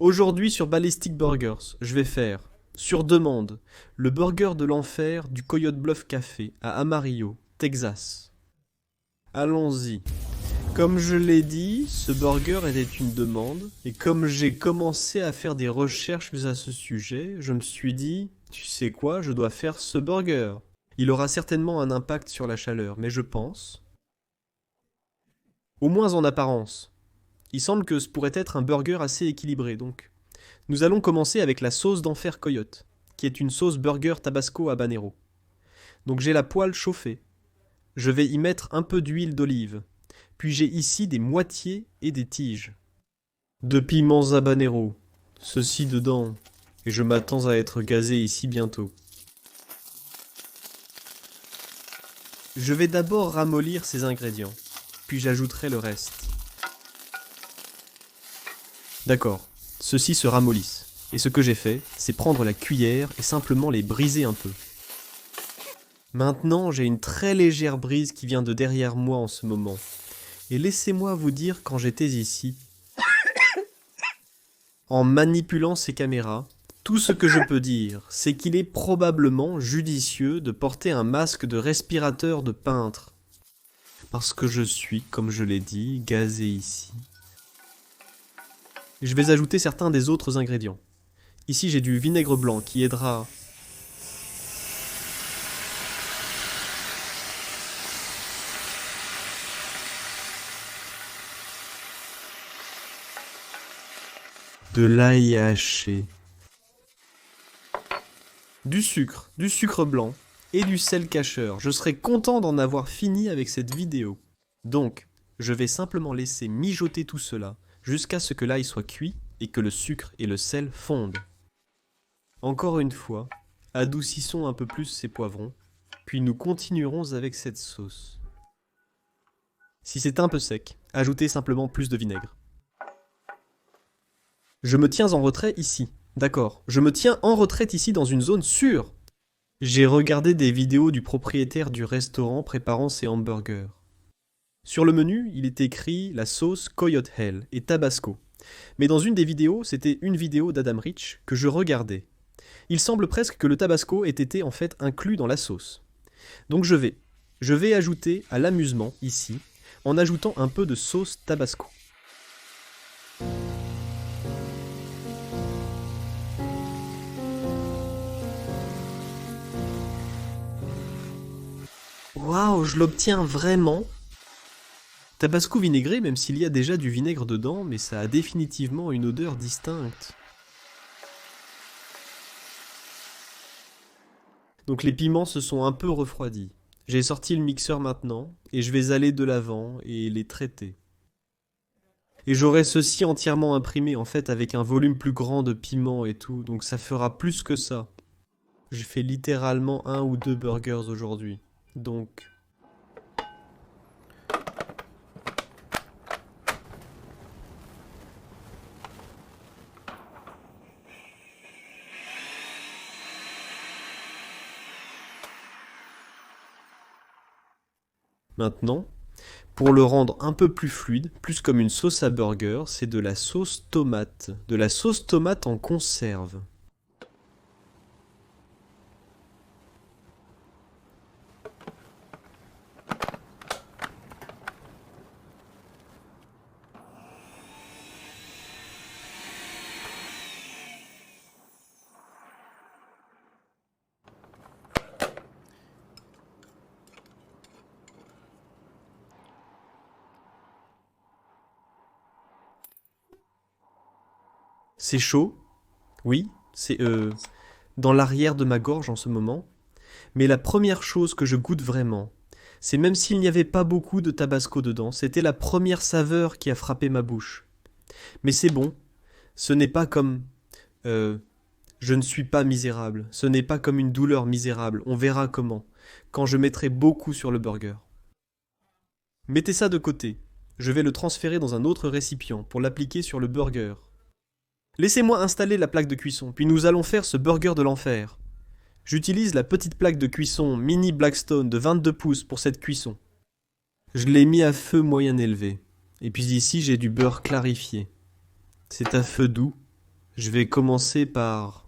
Aujourd'hui sur Ballistic Burgers, je vais faire, sur demande, le burger de l'enfer du Coyote Bluff Café à Amarillo, Texas. Allons-y. Comme je l'ai dit, ce burger était une demande, et comme j'ai commencé à faire des recherches à ce sujet, je me suis dit, tu sais quoi, je dois faire ce burger. Il aura certainement un impact sur la chaleur, mais je pense, au moins en apparence, il semble que ce pourrait être un burger assez équilibré, donc. Nous allons commencer avec la sauce d'enfer coyote, qui est une sauce burger tabasco habanero. Donc j'ai la poêle chauffée. Je vais y mettre un peu d'huile d'olive. Puis j'ai ici des moitiés et des tiges. De piments habanero. Ceci dedans. Et je m'attends à être gazé ici bientôt. Je vais d'abord ramollir ces ingrédients. Puis j'ajouterai le reste. D'accord. Ceux-ci se ramollissent. Et ce que j'ai fait, c'est prendre la cuillère et simplement les briser un peu. Maintenant, j'ai une très légère brise qui vient de derrière moi en ce moment. Et laissez-moi vous dire quand j'étais ici, en manipulant ces caméras, tout ce que je peux dire, c'est qu'il est probablement judicieux de porter un masque de respirateur de peintre. Parce que je suis, comme je l'ai dit, gazé ici. Je vais ajouter certains des autres ingrédients. Ici j'ai du vinaigre blanc qui aidera. De l'ail haché. Du sucre blanc et du sel cacheur. Je serais content d'en avoir fini avec cette vidéo. Donc, je vais simplement laisser mijoter tout cela jusqu'à ce que l'ail soit cuit et que le sucre et le sel fondent. Encore une fois, adoucissons un peu plus ces poivrons, puis nous continuerons avec cette sauce. Si c'est un peu sec, ajoutez simplement plus de vinaigre. Je me tiens en retrait ici. D'accord, je me tiens en retraite ici dans une zone sûre. J'ai regardé des vidéos du propriétaire du restaurant préparant ses hamburgers. Sur le menu, il est écrit la sauce Coyote Hell et Tabasco. Mais dans une des vidéos, c'était une vidéo d'Adam Rich que je regardais. Il semble presque que le Tabasco ait été en fait inclus dans la sauce. Donc je vais ajouter à l'amusement ici, en ajoutant un peu de sauce Tabasco. Waouh, je l'obtiens vraiment. Tabasco vinaigré, même s'il y a déjà du vinaigre dedans, mais ça a définitivement une odeur distincte. Donc les piments se sont un peu refroidis. J'ai sorti le mixeur maintenant, et je vais aller de l'avant et les traiter. Et j'aurai ceci entièrement imprimé en fait avec un volume plus grand de piments et tout, donc ça fera plus que ça. J'ai fait littéralement 1 ou 2 burgers aujourd'hui. Donc... Maintenant, pour le rendre un peu plus fluide, plus comme une sauce à burger, c'est de la sauce tomate. De la sauce tomate en conserve. C'est chaud, oui, c'est dans l'arrière de ma gorge en ce moment. Mais la première chose que je goûte vraiment, c'est même s'il n'y avait pas beaucoup de tabasco dedans, c'était la première saveur qui a frappé ma bouche. Mais c'est bon, ce n'est pas comme... je ne suis pas misérable, ce n'est pas comme une douleur misérable, on verra comment, quand je mettrai beaucoup sur le burger. Mettez ça de côté, je vais le transférer dans un autre récipient pour l'appliquer sur le burger. Laissez-moi installer la plaque de cuisson, puis nous allons faire ce burger de l'enfer. J'utilise la petite plaque de cuisson Mini Blackstone de 22 pouces pour cette cuisson. Je l'ai mis à feu moyen élevé. Et puis ici j'ai du beurre clarifié. C'est à feu doux. Je vais commencer par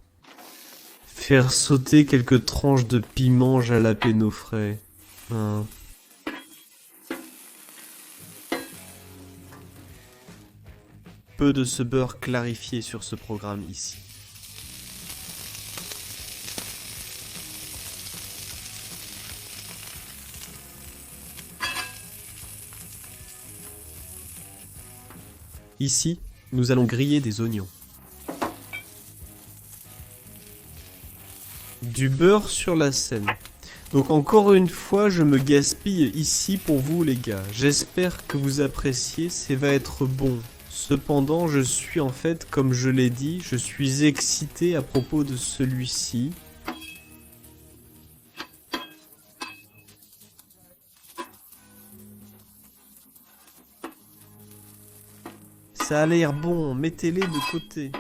faire sauter quelques tranches de piment jalapeno frais. Hein. Peu de ce beurre clarifié sur ce programme ici. Ici, nous allons griller des oignons. Du beurre sur la scène. Donc encore une fois, je me gaspille ici pour vous les gars. J'espère que vous appréciez, ça va être bon. Cependant, je suis en fait, comme je l'ai dit, je suis excité à propos de celui-ci. Ça a l'air bon, mettez-les de côté.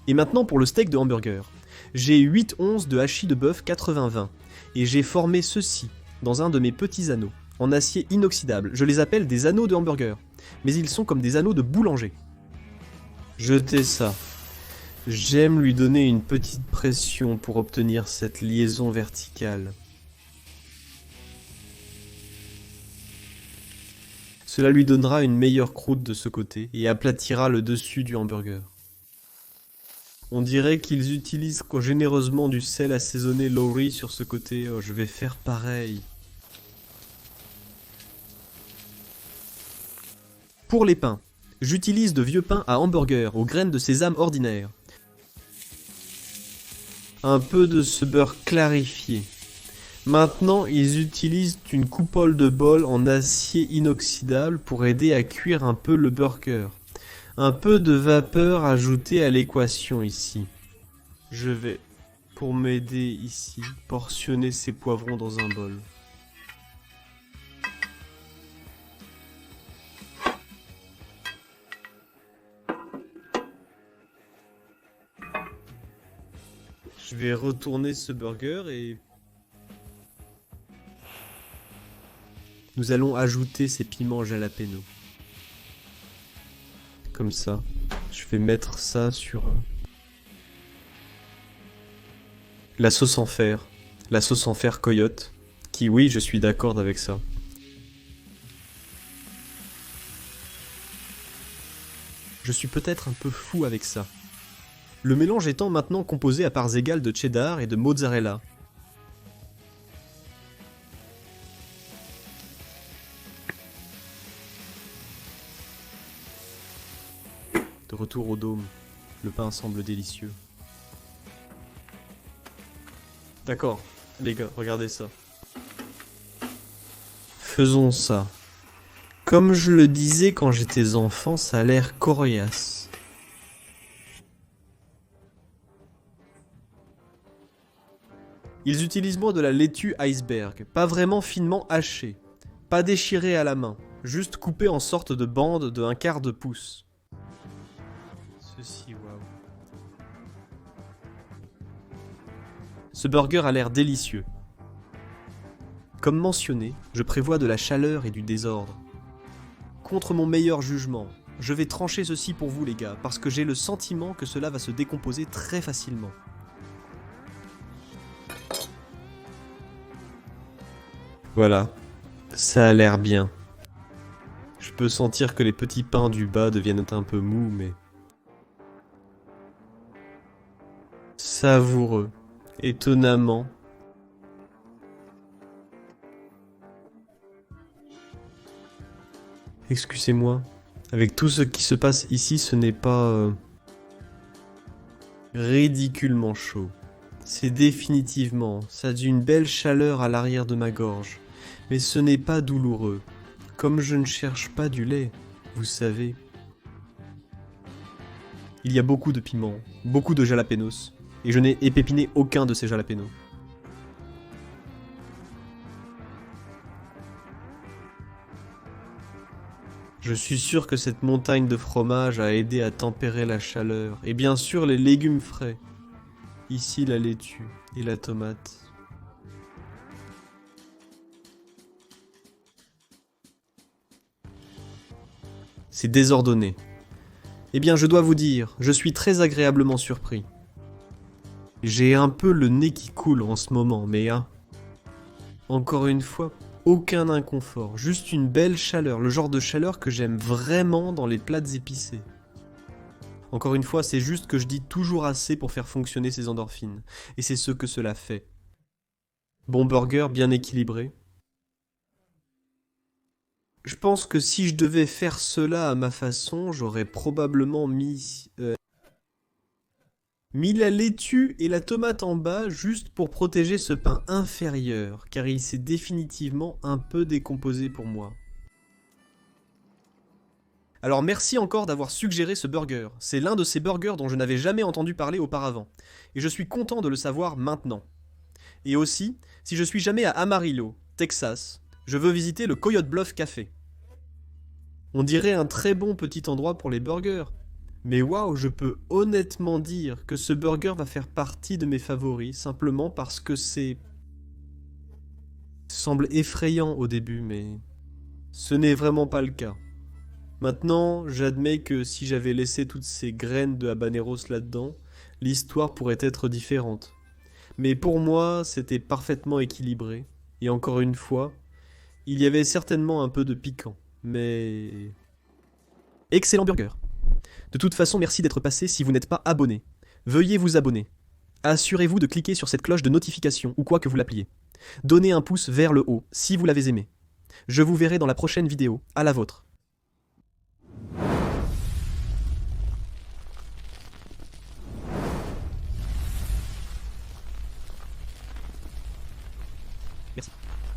Et maintenant pour le steak de hamburger. J'ai 8 onces de hachis de bœuf 80-20 et j'ai formé ceci dans un de mes petits anneaux en acier inoxydable. Je les appelle des anneaux de hamburger, mais ils sont comme des anneaux de boulanger. Jetez ça. J'aime lui donner une petite pression pour obtenir cette liaison verticale. Cela lui donnera une meilleure croûte de ce côté et aplatira le dessus du hamburger. On dirait qu'ils utilisent généreusement du sel assaisonné Lowry sur ce côté. Oh, je vais faire pareil. Pour les pains, j'utilise de vieux pains à hamburger aux graines de sésame ordinaire. Un peu de ce beurre clarifié. Maintenant, ils utilisent une coupole de bol en acier inoxydable pour aider à cuire un peu le burger. Un peu de vapeur ajoutée à l'équation ici. Je vais, pour m'aider ici, portionner ces poivrons dans un bol. Je vais retourner ce burger et nous allons ajouter ces piments jalapeno. Comme ça. Je vais mettre ça sur la sauce en fer. La sauce en fer coyote. Qui, oui, je suis d'accord avec ça. Je suis peut-être un peu fou avec ça. Le mélange étant maintenant composé à parts égales de cheddar et de mozzarella. De retour au dôme, le pain semble délicieux. D'accord, les gars, regardez ça. Faisons ça. Comme je le disais quand j'étais enfant, ça a l'air coriace. Ils utilisent moins de la laitue iceberg, pas vraiment finement hachée, pas déchirée à la main, juste coupée en sorte de bande de 1/4 de pouce. Ceci, waouh. Ce burger a l'air délicieux. Comme mentionné, je prévois de la chaleur et du désordre. Contre mon meilleur jugement, je vais trancher ceci pour vous les gars, parce que j'ai le sentiment que cela va se décomposer très facilement. Voilà, ça a l'air bien. Je peux sentir que les petits pains du bas deviennent un peu mous, mais... savoureux. Étonnamment. Excusez-moi. Avec tout ce qui se passe ici, ce n'est pas... ridiculement chaud. C'est définitivement, ça a une belle chaleur à l'arrière de ma gorge. Mais ce n'est pas douloureux. Comme je ne cherche pas du lait, vous savez. Il y a beaucoup de piments, beaucoup de jalapenos. Et je n'ai épépiné aucun de ces jalapenos. Je suis sûr que cette montagne de fromage a aidé à tempérer la chaleur. Et bien sûr les légumes frais. Ici la laitue et la tomate. C'est désordonné. Eh bien je dois vous dire, je suis très agréablement surpris. J'ai un peu le nez qui coule en ce moment, mais encore une fois, aucun inconfort, juste une belle chaleur, le genre de chaleur que j'aime vraiment dans les plats épicés. Encore une fois, c'est juste que je dis toujours assez pour faire fonctionner ces endorphines, et c'est ce que cela fait. Bon burger bien équilibré. Je pense que si je devais faire cela à ma façon, j'aurais probablement mis la laitue et la tomate en bas juste pour protéger ce pain inférieur, car il s'est définitivement un peu décomposé pour moi. Alors merci encore d'avoir suggéré ce burger. C'est l'un de ces burgers dont je n'avais jamais entendu parler auparavant. Et je suis content de le savoir maintenant. Et aussi, si je suis jamais à Amarillo, Texas, je veux visiter le Coyote Bluff Café. On dirait un très bon petit endroit pour les burgers. Mais waouh, je peux honnêtement dire que ce burger va faire partie de mes favoris, simplement parce que c'est... semble effrayant au début, mais... ce n'est vraiment pas le cas. Maintenant, j'admets que si j'avais laissé toutes ces graines de habaneros là-dedans, l'histoire pourrait être différente. Mais pour moi, c'était parfaitement équilibré. Et encore une fois, il y avait certainement un peu de piquant. Mais... excellent burger. De toute façon, merci d'être passé si vous n'êtes pas abonné. Veuillez vous abonner. Assurez-vous de cliquer sur cette cloche de notification ou quoi que vous l'appeliez. Donnez un pouce vers le haut si vous l'avez aimé. Je vous verrai dans la prochaine vidéo. À la vôtre. Merci.